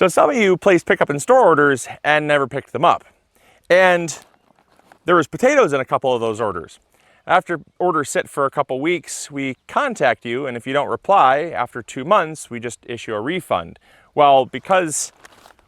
So some of you placed pickup and store orders and never picked them up. And there was potatoes in a couple of those orders. After orders sit for a couple weeks, we contact you, and if you don't reply after 2 months, we just issue a refund. Well, because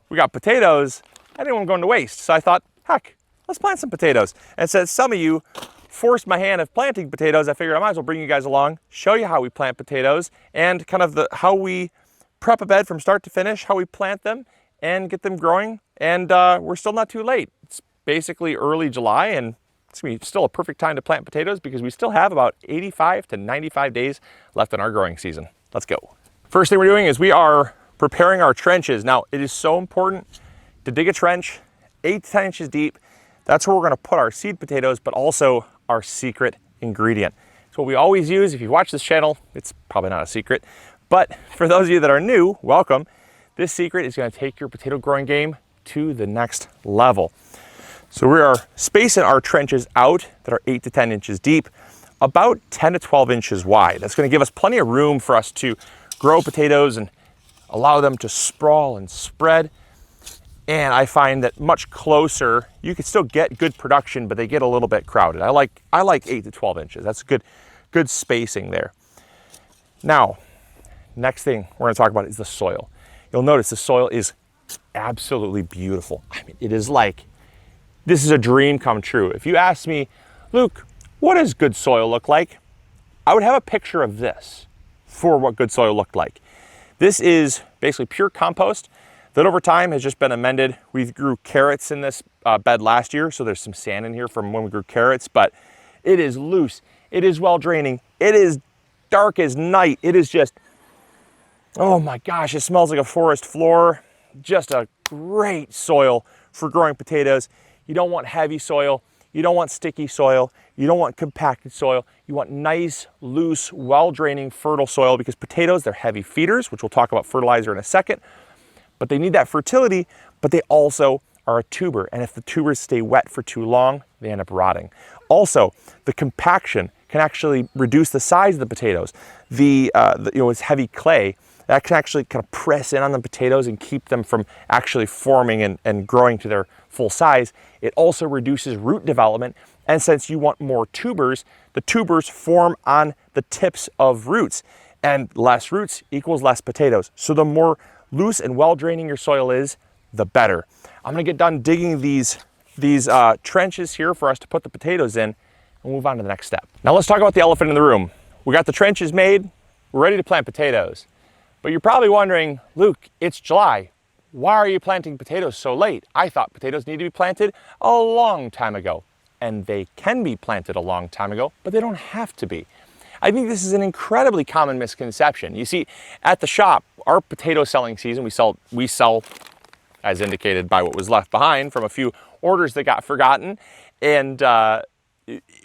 we got potatoes, I didn't want them going to waste. So I thought, heck, let's plant some potatoes. And since some of you forced my hand of planting potatoes, I figured I might as well bring you guys along, show you how we plant potatoes and kind of how we prep a bed from start to finish, how we plant them and get them growing. And we're still not too late. It's basically early July, and it's gonna be still a perfect time to plant potatoes because we still have about 85 to 95 days left in our growing season. Let's go. First thing we're doing is we are preparing our trenches. Now, it is so important to dig a trench 8 to 10 inches deep. That's where we're gonna put our seed potatoes, but also our secret ingredient. It's what we always use. If you watch this channel, it's probably not a secret, but for those of you that are new, welcome. This secret is gonna take your potato growing game to the next level. So we are spacing our trenches out that are 8 to 10 inches deep, about 10 to 12 inches wide. That's gonna give us plenty of room for us to grow potatoes and allow them to sprawl and spread. And I find that much closer, you can still get good production, but they get a little bit crowded. I like 8 to 12 inches. That's good spacing there. Now, next thing we're gonna talk about is the soil. You'll notice the soil is absolutely beautiful. I mean, it is like, this is a dream come true. If you ask me, Luke, what does good soil look like? I would have a picture of this for what good soil looked like. This is basically pure compost that over time has just been amended. We grew carrots in this bed last year, so there's some sand in here from when we grew carrots, but it is loose, it is well draining, it is dark as night, it is just, oh my gosh, it smells like a forest floor. Just a great soil for growing potatoes. You don't want heavy soil, you don't want sticky soil, you don't want compacted soil. You want nice, loose, well-draining, fertile soil because potatoes, they're heavy feeders, which we'll talk about fertilizer in a second, but they need that fertility, but they also are a tuber. And if the tubers stay wet for too long, they end up rotting. Also, the compaction can actually reduce the size of the potatoes. It's heavy clay that can actually kind of press in on the potatoes and keep them from actually forming and growing to their full size. It also reduces root development. And since you want more tubers, the tubers form on the tips of roots, and less roots equals less potatoes. So the more loose and well draining your soil is, the better. I'm gonna get done digging these trenches here for us to put the potatoes in and move on to the next step. Now let's talk about the elephant in the room. We got the trenches made, we're ready to plant potatoes. But you're probably wondering, Luke, it's July. Why are you planting potatoes so late? I thought potatoes need to be planted a long time ago. And they can be planted a long time ago, but they don't have to be. I think this is an incredibly common misconception. You see, at the shop, our potato selling season, we sell as indicated by what was left behind from a few orders that got forgotten, and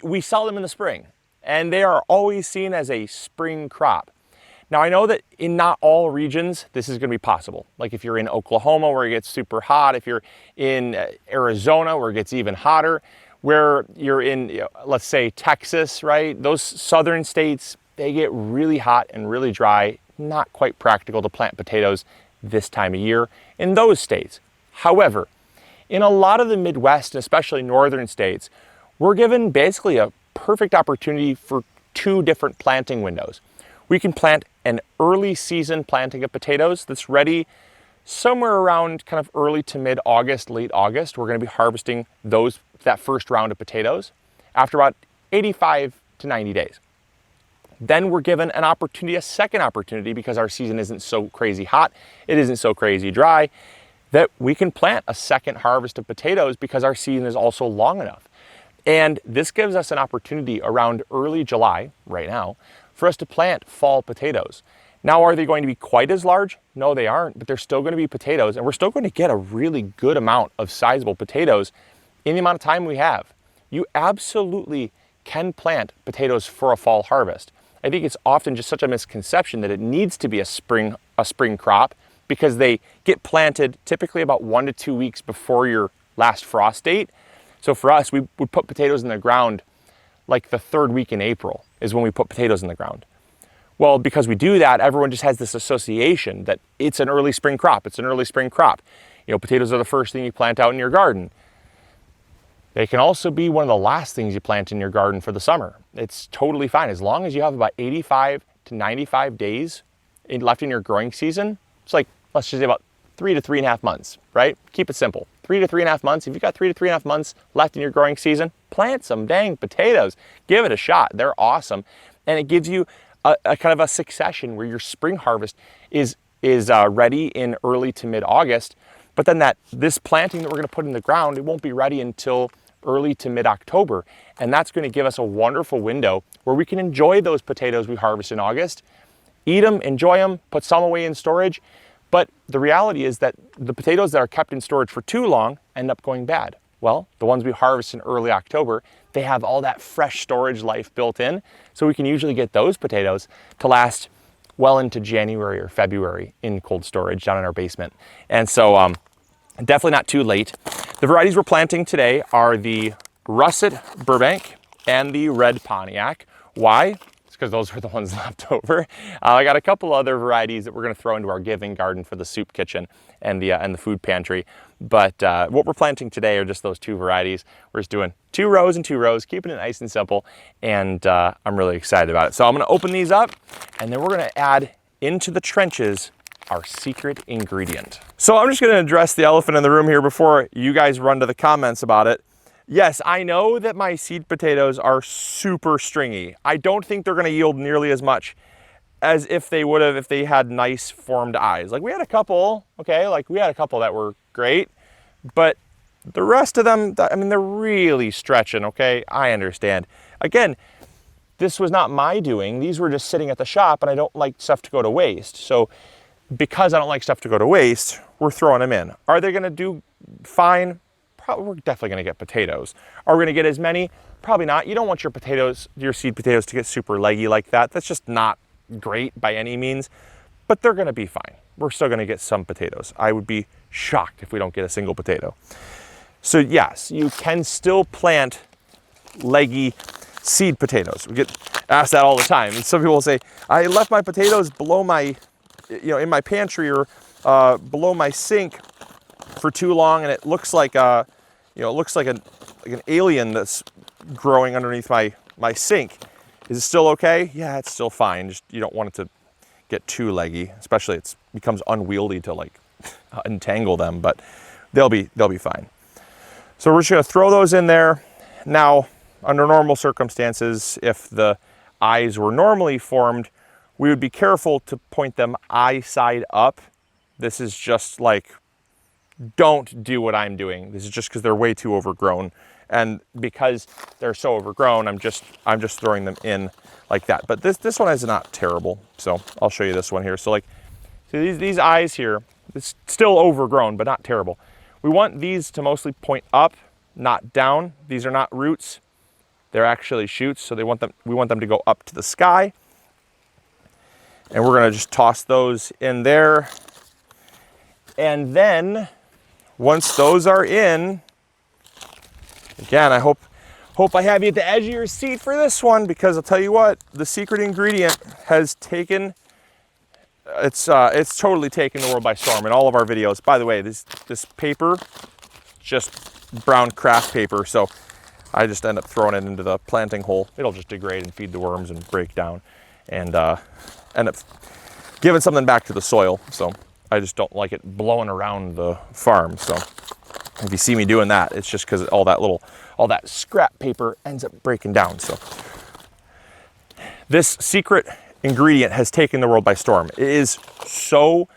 we sell them in the spring. And they are always seen as a spring crop. Now, I know that in not all regions, this is gonna be possible. Like if you're in Oklahoma where it gets super hot, if you're in Arizona where it gets even hotter, where you're in, let's say Texas, right? Those southern states, they get really hot and really dry, not quite practical to plant potatoes this time of year in those states. However, in a lot of the Midwest, and especially northern states, we're given basically a perfect opportunity for 2 different planting windows. We can plant an early season planting of potatoes that's ready somewhere around kind of early to mid-August, late August. We're gonna be harvesting that first round of potatoes after about 85 to 90 days. Then we're given an opportunity, a second opportunity, because our season isn't so crazy hot, it isn't so crazy dry, that we can plant a second harvest of potatoes because our season is also long enough. And this gives us an opportunity around early July, right now, for us to plant fall potatoes. Now, are they going to be quite as large? No, they aren't, but they're still going to be potatoes, and we're still going to get a really good amount of sizable potatoes in the amount of time we have. You absolutely can plant potatoes for a fall harvest. I think it's often just such a misconception that it needs to be a spring crop because they get planted typically about 1 to 2 weeks before your last frost date. So for us, we would put potatoes in the ground like the 3rd week in April is when we put potatoes in the ground. Well, because we do that, everyone just has this association that it's an early spring crop. It's an early spring crop. You know, potatoes are the first thing you plant out in your garden. They can also be one of the last things you plant in your garden for the summer. It's totally fine. As long as you have about 85 to 95 days left in your growing season, it's like, let's just say about 3 to 3.5 months, right? Keep it simple. 3 to 3.5 months. If you've got 3 to 3.5 months left in your growing season, plant some dang potatoes. Give it a shot. They're awesome. And it gives you a kind of a succession where your spring harvest is ready in early to mid-August. But then this planting that we're going to put in the ground, it won't be ready until early to mid-October. And that's going to give us a wonderful window where we can enjoy those potatoes we harvest in August, eat them, enjoy them, put some away in storage. But the reality is that the potatoes that are kept in storage for too long end up going bad. Well, the ones we harvest in early October, they have all that fresh storage life built in. So we can usually get those potatoes to last well into January or February in cold storage down in our basement. And so definitely not too late. The varieties we're planting today are the Russet Burbank and the Red Pontiac. Why? It's because those were the ones left over. I got a couple other varieties that we're going to throw into our giving garden for the soup kitchen and the food pantry. But what we're planting today are just those two varieties. We're just doing 2 rows and 2 rows, keeping it nice and simple. And I'm really excited about it. So I'm going to open these up, and then we're going to add into the trenches our secret ingredient. So I'm just going to address the elephant in the room here before you guys run to the comments about it. Yes, I know that my seed potatoes are super stringy. I don't think they're going to yield nearly as much as if they would have if they had nice formed eyes. Like we had a couple, okay, like we had a couple that were great, but the rest of them, I mean, they're really stretching, okay? I understand. Again, this was not my doing. These were just sitting at the shop, and I don't like stuff to go to waste. So because I don't like stuff to go to waste, we're throwing them in. Are they gonna do fine? Probably, we're definitely gonna get potatoes. Are we gonna get as many? Probably not. You don't want your potatoes, your seed potatoes, to get super leggy like that. That's just not great by any means, but they're gonna be fine. We're still gonna get some potatoes. I would be shocked if we don't get a single potato. So yes, you can still plant leggy seed potatoes. We get asked that all the time. And some people will say, I left my potatoes below my, in my pantry or below my sink for too long, and it looks like it looks like an alien that's growing underneath my sink. Is it still okay? Yeah, it's still fine. Just you don't want it to get too leggy, especially it becomes unwieldy to like untangle them, but they'll be fine. So we're just gonna throw those in there. Now, under normal circumstances, if the eyes were normally formed, we would be careful to point them eye side up. This is just like, don't do what I'm doing. This is just because they're way too overgrown. And because they're so overgrown, I'm just throwing them in like that. But this one is not terrible. So I'll show you this one here. So like, see these eyes here, it's still overgrown, but not terrible. We want these to mostly point up, not down. These are not roots. They're actually shoots. So we want them to go up to the sky. And we're gonna just toss those in there. And then once those are in, again, I hope I have you at the edge of your seat for this one, because I'll tell you what, the secret ingredient has taken, it's totally taken the world by storm in all of our videos. By the way, this paper, just brown craft paper, so I just end up throwing it into the planting hole. It'll just degrade and feed the worms and break down and end up giving something back to the soil. So I just don't like it blowing around the farm. So if you see me doing that, it's just because all that scrap paper ends up breaking down. So this secret ingredient has taken the world by storm. It is so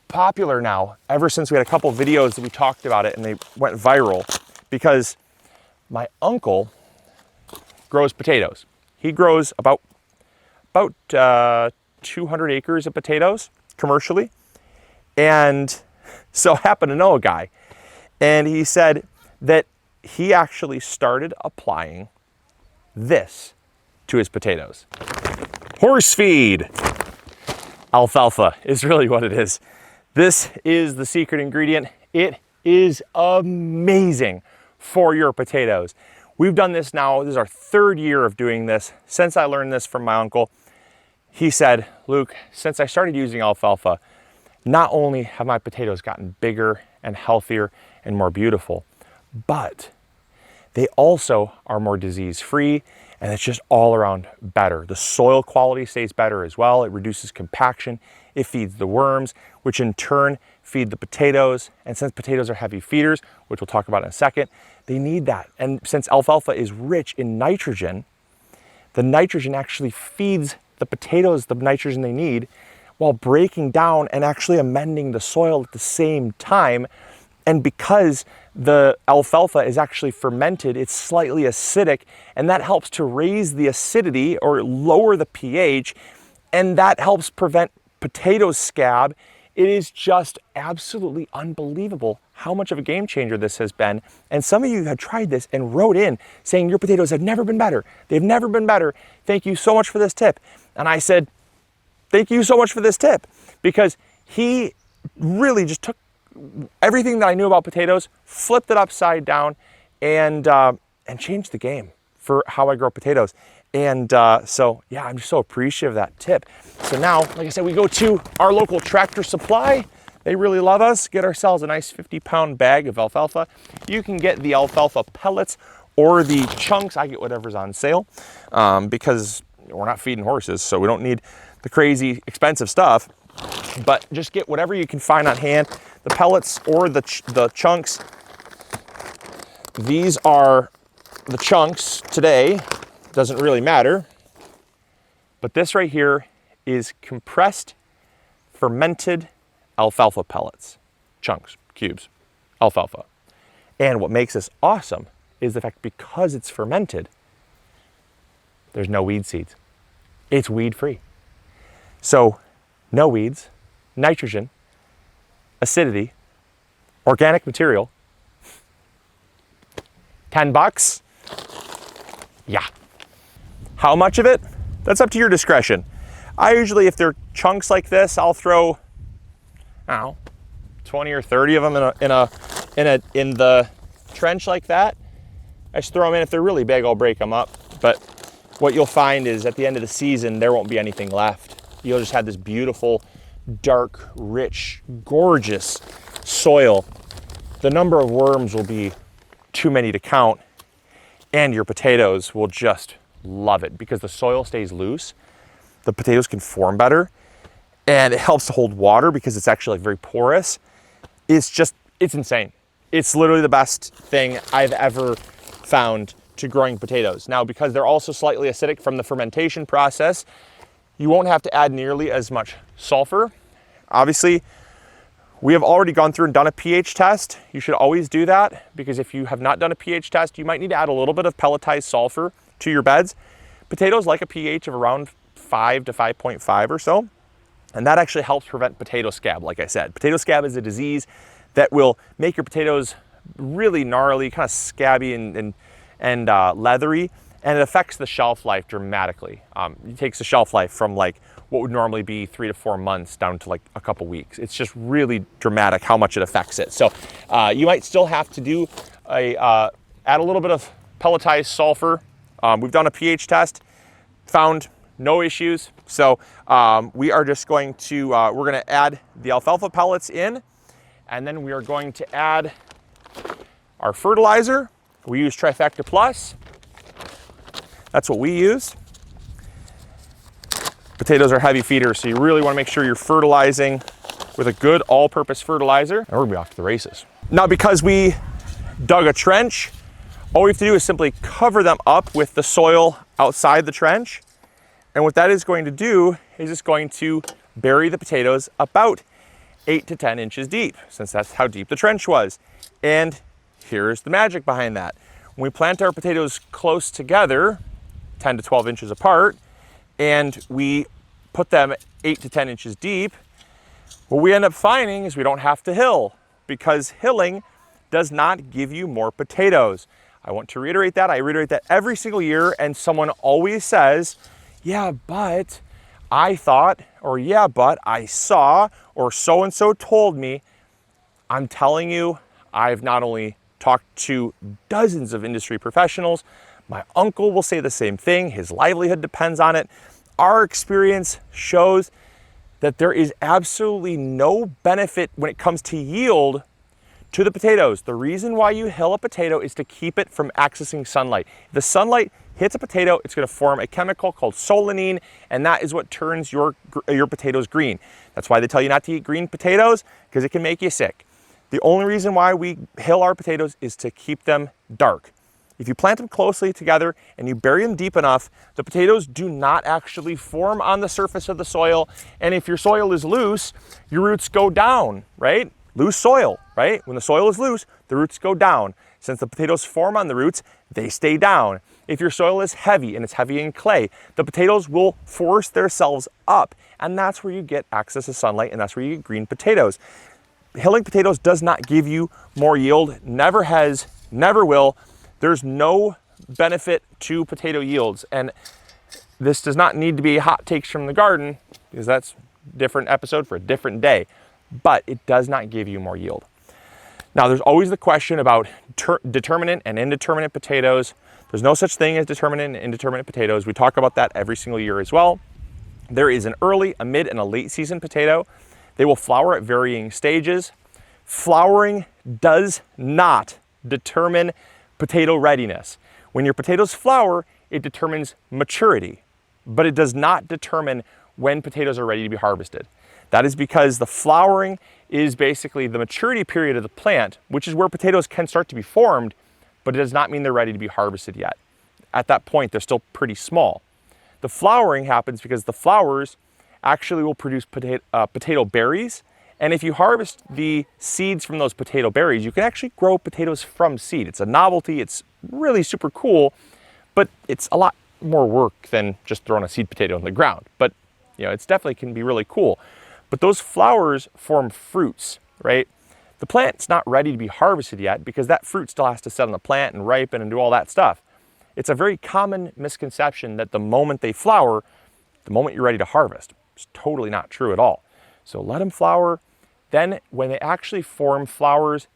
popular now, ever since we had a couple of videos that we talked about it and they went viral, because my uncle grows potatoes. He grows about 200 acres of potatoes commercially. And so I happen to know a guy, and he said that he actually started applying this to his potatoes. Horse feed. Alfalfa is really what it is. This is the secret ingredient. It is amazing for your potatoes. We've done this now. This is our 3rd year of doing this since I learned this from my uncle. he said, Luke, since I started using alfalfa, not only have my potatoes gotten bigger and healthier and more beautiful, but they also are more disease-free, and it's just all around better. The soil quality stays better as well. It reduces compaction. It feeds the worms, which in turn feed the potatoes. And since potatoes are heavy feeders, which we'll talk about in a second, they need that. And since alfalfa is rich in nitrogen, the nitrogen actually feeds the potatoes the nitrogen they need while breaking down and actually amending the soil at the same time. And because the alfalfa is actually fermented, it's slightly acidic, and that helps to raise the acidity or lower the pH, and that helps prevent potato scab. It is just absolutely unbelievable how much of a game changer this has been. And some of you have tried this and wrote in saying your potatoes have never been better. They've never been better. Thank you so much for this tip. And I said, thank you so much for this tip, because he really just took everything that I knew about potatoes, flipped it upside down, and changed the game for how I grow potatoes. And so, yeah, I'm just so appreciative of that tip. So now, like I said, we go to our local Tractor Supply. They really love us. Get ourselves a nice 50-pound bag of alfalfa. You can get the alfalfa pellets or the chunks. I get whatever's on sale because we're not feeding horses, so we don't need the crazy expensive stuff. But just get whatever you can find on hand, the pellets or the chunks. These are the chunks today. Doesn't really matter. But this right here is compressed, fermented alfalfa pellets, chunks, cubes, alfalfa. And what makes this awesome is the fact because it's fermented, there's no weed seeds. It's weed free. So no weeds, nitrogen, acidity, organic material, $10. Yeah. How much of it? That's up to your discretion. I usually, if they're chunks like this, I'll throw, I don't know, 20 or 30 of them in the trench like that. I just throw them in. If they're really big, I'll break them up. But what you'll find is at the end of the season, there won't be anything left. You'll just have this beautiful, dark, rich, gorgeous soil. The number of worms will be too many to count, and your potatoes will just love it because the soil stays loose. The potatoes can form better, and it helps to hold water because it's actually like very porous. It's insane. It's literally the best thing I've ever found to growing potatoes. Now, because they're also slightly acidic from the fermentation process, you won't have to add nearly as much sulfur. Obviously, we have already gone through and done a pH test. You should always do that because if you have not done a pH test, you might need to add a little bit of pelletized sulfur to your beds. Potatoes like a pH of around 5 to 5.5 or so, and that actually helps prevent potato scab, like I said. Potato scab is a disease that will make your potatoes really gnarly, kind of scabby and leathery, and it affects the shelf life dramatically. It takes the shelf life from like what would normally be 3 to 4 months down to like a couple weeks. It's just really dramatic how much it affects it. So you might still have to do add a little bit of pelletized sulfur. We've done a pH test, found no issues. So we are just going to, we're going to add the alfalfa pellets in, and then we are going to add our fertilizer. We use Trifecta Plus. That's what we use. Potatoes are heavy feeders, so you really want to make sure you're fertilizing with a good all-purpose fertilizer, and we're gonna be off to the races. Now, because we dug a trench, all we have to do is simply cover them up with the soil outside the trench. And what that is going to do is it's going to bury the potatoes about 8 to 10 inches deep, since that's how deep the trench was. And here's the magic behind that. When we plant our potatoes close together, 10 to 12 inches apart, and we put them 8 to 10 inches deep, what we end up finding is we don't have to hill, because hilling does not give you more potatoes. I want to reiterate that. I reiterate that every single year, and someone always says, yeah, but I thought, or yeah, but I saw, or so-and-so told me. I'm telling you, I've not only talked to dozens of industry professionals, my uncle will say the same thing. His livelihood depends on it. our experience shows that there is absolutely no benefit when it comes to yield to the potatoes. The reason why you hill a potato is to keep it from accessing sunlight. If the sunlight hits a potato, it's going to form a chemical called solanine, and that is what turns your potatoes green. That's why they tell you not to eat green potatoes, because it can make you sick. The only reason why we hill our potatoes is to keep them dark. If you plant them closely together and you bury them deep enough, the potatoes do not actually form on the surface of the soil. And if your soil is loose, your roots go down, right? Loose soil, right? When the soil is loose, the roots go down. Since the potatoes form on the roots, they stay down. If your soil is heavy and it's heavy in clay, the potatoes will force themselves up. And that's where you get access to sunlight, and that's where you get green potatoes. Hilling potatoes does not give you more yield, never has, never will. There's no benefit to potato yields, and this does not need to be hot takes from the garden, because that's a different episode for a different day, but it does not give you more yield. Now, there's always the question about determinate and indeterminate potatoes. There's no such thing as determinate and indeterminate potatoes. We talk about that every single year as well. There is an early, a mid, and a late season potato. They will flower at varying stages. Flowering does not determine potato readiness. When your potatoes flower, it determines maturity, but it does not determine when potatoes are ready to be harvested. That is because the flowering is basically the maturity period of the plant, which is where potatoes can start to be formed, but it does not mean they're ready to be harvested yet. At that point, they're still pretty small. The flowering happens because the flowers actually will produce potato berries. And if you harvest the seeds from those potato berries, you can actually grow potatoes from seed. It's a novelty, it's really super cool, but it's a lot more work than just throwing a seed potato in the ground. But it's definitely can be really cool. But those flowers form fruits, right? The plant's not ready to be harvested yet because that fruit still has to set on the plant and ripen and do all that stuff. It's a very common misconception that the moment they flower, the moment you're ready to harvest. It's totally not true at all. So let them flower. Then when they actually form flowers,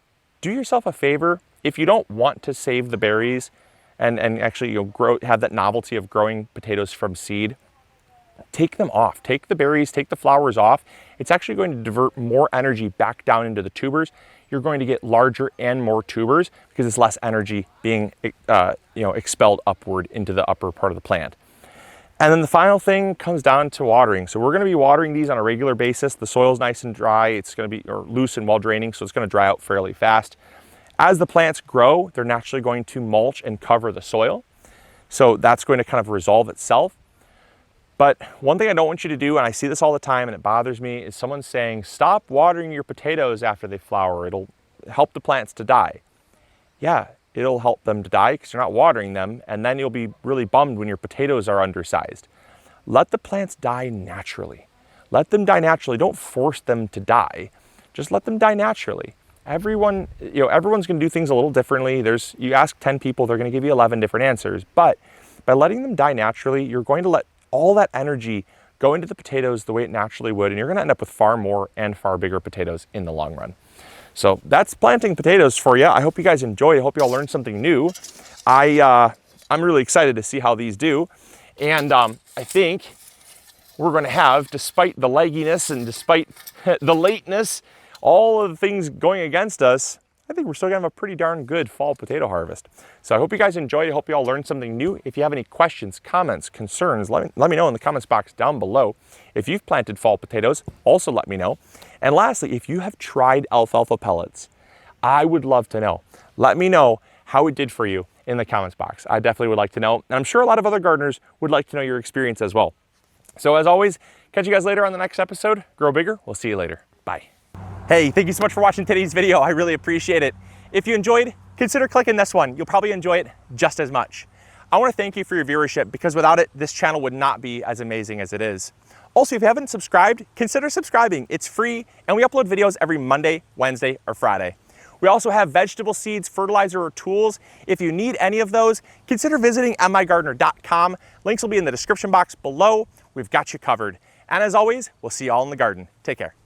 do yourself a favor. If you don't want to save the berries and actually have that novelty of growing potatoes from seed, take them off. Take the berries, take the flowers off. It's actually going to divert more energy back down into the tubers. You're going to get larger and more tubers because it's less energy being expelled upward into the upper part of the plant. And then the final thing comes down to watering. So we're going to be watering these on a regular basis. The soil's nice and dry. It's going to be loose and well draining, so it's going to dry out fairly fast. As the plants grow, they're naturally going to mulch and cover the soil. So that's going to kind of resolve itself. But one thing I don't want you to do, and I see this all the time and it bothers me, is someone saying, stop watering your potatoes after they flower. It'll help the plants to die. Yeah, it'll help them to die because you're not watering them, and then you'll be really bummed when your potatoes are undersized. Let the plants die naturally. Let them die naturally. Don't force them to die. Just let them die naturally. Everyone's going to do things a little differently. You ask 10 people, they're going to give you 11 different answers. But by letting them die naturally, you're going to let all that energy go into the potatoes the way it naturally would, and you're going to end up with far more and far bigger potatoes in the long run. So that's planting potatoes for you. I hope you guys enjoyed. I hope you all learned something new. I'm really excited to see how these do. And I think we're going to have, despite the legginess and despite the lateness, all of the things going against us, I think we're still going to have a pretty darn good fall potato harvest. So I hope you guys enjoyed. I hope you all learned something new. If you have any questions, comments, concerns, let me know in the comments box down below. If you've planted fall potatoes, also let me know. And lastly, if you have tried alfalfa pellets, I would love to know. Let me know how it did for you in the comments box. I definitely would like to know. And I'm sure a lot of other gardeners would like to know your experience as well. So as always, catch you guys later on the next episode. Grow bigger. We'll see you later. Bye. Hey, thank you so much for watching today's video. I really appreciate it. If you enjoyed, consider clicking this one. You'll probably enjoy it just as much. I want to thank you for your viewership because without it, this channel would not be as amazing as it is. Also, if you haven't subscribed, consider subscribing. It's free, and we upload videos every Monday, Wednesday, or Friday. We also have vegetable seeds, fertilizer, or tools. If you need any of those, consider visiting MIgardener.com. Links will be in the description box below. We've got you covered. And as always, we'll see you all in the garden. Take care.